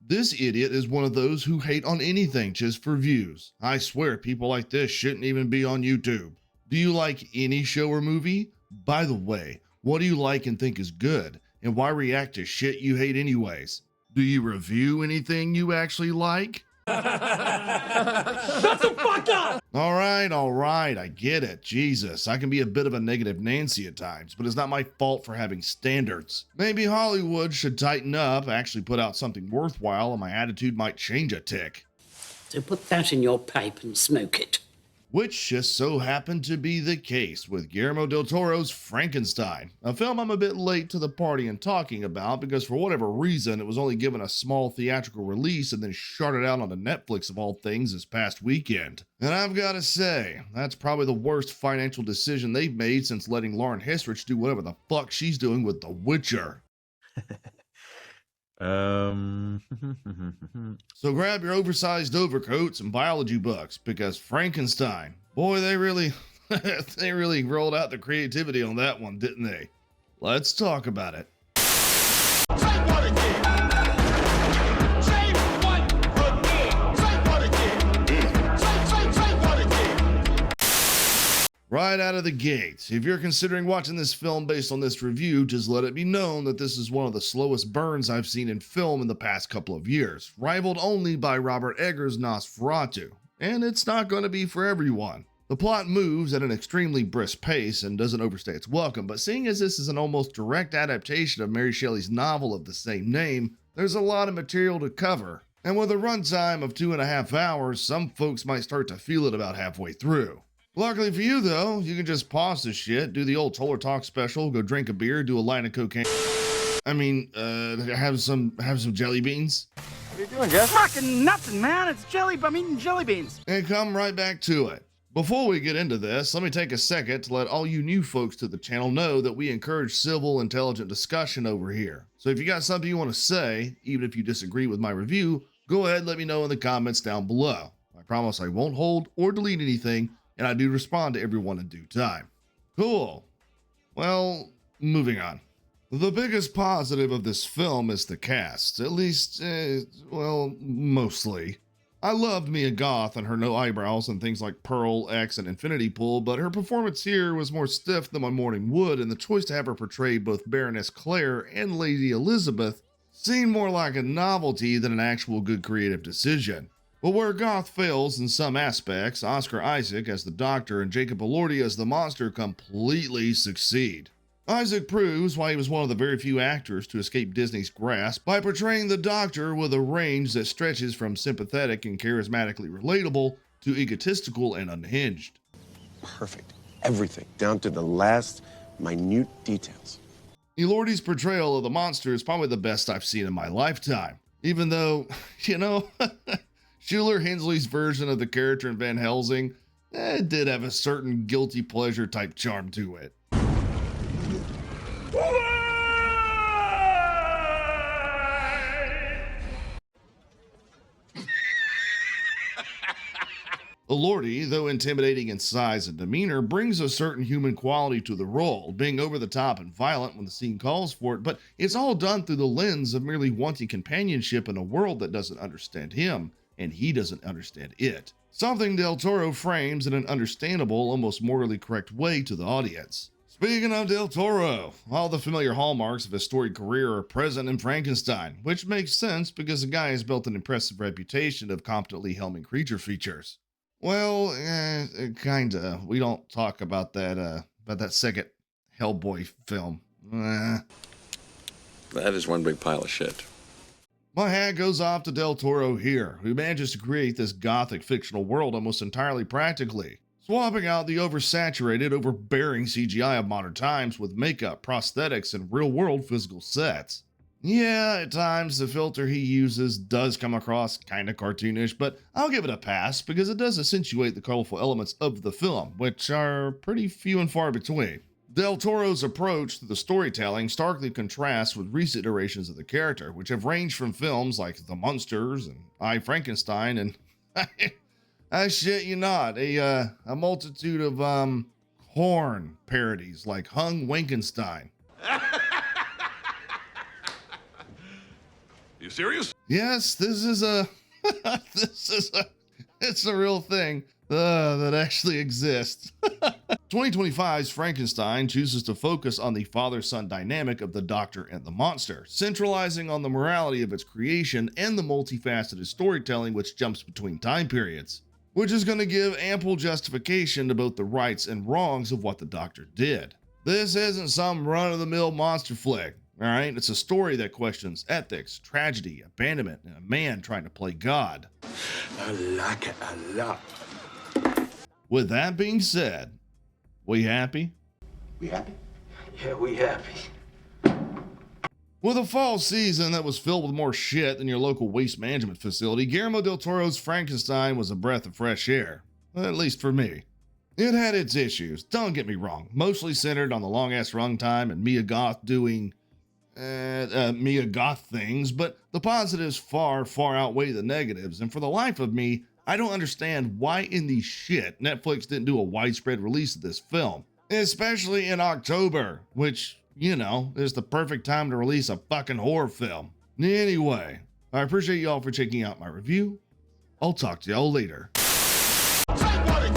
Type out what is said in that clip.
This idiot is one of those who hate on anything just for views. I swear people like this shouldn't even be on YouTube. Do you like any show or movie? By the way, what do you like and think is good? And why react to shit you hate anyways? Do you review anything you actually like? Shut the fuck up! All right, I get it. Jesus, I can be a bit of a negative Nancy at times, but it's not my fault for having standards. Maybe Hollywood should tighten up, actually put out something worthwhile, and my attitude might change a tick. So put that in your pipe and smoke it. Which just so happened to be the case with Guillermo del Toro's Frankenstein, a film I'm a bit late to the party in talking about because for whatever reason it was only given a small theatrical release and then sharded out onto Netflix of all things this past weekend. And I've gotta say, that's probably the worst financial decision they've made since letting Lauren Hissrich do whatever the fuck she's doing with The Witcher. So grab your oversized overcoats and biology books because Frankenstein, boy, they really rolled out the creativity on that one, didn't they? Let's talk about it. Right out of the gate, if you're considering watching this film based on this review, just let it be known that this is one of the slowest burns I've seen in film in the past couple of years, rivaled only by Robert Eggers' Nosferatu, and it's not going to be for everyone. The plot moves at an extremely brisk pace and doesn't overstay its welcome, but seeing as this is an almost direct adaptation of Mary Shelley's novel of the same name, there's a lot of material to cover, and with a runtime of 2.5 hours, some folks might start to feel it about halfway through. Luckily for you, though, you can just pause this shit, do the old Toro Talk special, go drink a beer, do a line of cocaine. Have some jelly beans. What are you doing, Jeff? Fucking nothing, man. It's I'm eating jelly beans. And come right back to it. Before we get into this, let me take a second to let all you new folks to the channel know that we encourage civil, intelligent discussion over here. So if you got something you want to say, even if you disagree with my review, go ahead and let me know in the comments down below. I promise I won't hold or delete anything, and I do respond to everyone in due time. Cool. Well, moving on. The biggest positive of this film is the cast, at least, mostly. I loved Mia Goth and her no eyebrows and things like Pearl, X, and Infinity Pool, but her performance here was more stiff than my Morning Wood, and the choice to have her portray both Baroness Claire and Lady Elizabeth seemed more like a novelty than an actual good creative decision. But where Goth fails in some aspects, Oscar Isaac as the Doctor and Jacob Elordi as the monster completely succeed. Isaac proves why he was one of the very few actors to escape Disney's grasp by portraying the Doctor with a range that stretches from sympathetic and charismatically relatable to egotistical and unhinged. Perfect. Everything, down to the last minute details. Elordi's portrayal of the monster is probably the best I've seen in my lifetime, even though, Schuler Hensley's version of the character in Van Helsing did have a certain guilty pleasure type charm to it. Elordi, though intimidating in size and demeanor, brings a certain human quality to the role, being over the top and violent when the scene calls for it, but it's all done through the lens of merely wanting companionship in a world that doesn't understand him, and he doesn't understand it. Something Del Toro frames in an understandable, almost morally correct way to the audience. Speaking of Del Toro, all the familiar hallmarks of his storied career are present in Frankenstein, which makes sense because the guy has built an impressive reputation of competently helming creature features. Well, kinda. We don't talk about that second Hellboy film. That is one big pile of shit. My hat goes off to Del Toro here, who manages to create this gothic fictional world almost entirely practically, swapping out the oversaturated, overbearing CGI of modern times with makeup, prosthetics, and real-world physical sets. Yeah, at times the filter he uses does come across kinda cartoonish, but I'll give it a pass because it does accentuate the colorful elements of the film, which are pretty few and far between. Del Toro's approach to the storytelling starkly contrasts with recent iterations of the character, which have ranged from films like The Munsters and I, Frankenstein, and I shit you not, a multitude of horn parodies like Hung Wankenstein. You serious? Yes, this is a, it's a real thing that actually exists. 2025's Frankenstein chooses to focus on the father-son dynamic of the Doctor and the monster, centralizing on the morality of its creation and the multifaceted storytelling which jumps between time periods, which is going to give ample justification to both the rights and wrongs of what the Doctor did. This isn't some run-of-the-mill monster flick, alright? It's a story that questions ethics, tragedy, abandonment, and a man trying to play God. I like it a lot. With that being said, we happy? We happy? Yeah, we happy. With a fall season that was filled with more shit than your local waste management facility, Guillermo del Toro's Frankenstein was a breath of fresh air. At least for me. It had its issues, don't get me wrong, mostly centered on the long-ass runtime and Mia Goth doing Mia Goth things, but the positives far outweigh the negatives, and for the life of me, I don't understand why in the shit Netflix didn't do a widespread release of this film, especially in October, which, you know, is the perfect time to release a fucking horror film. Anyway, I appreciate y'all for checking out my review. I'll talk to y'all later. Take what it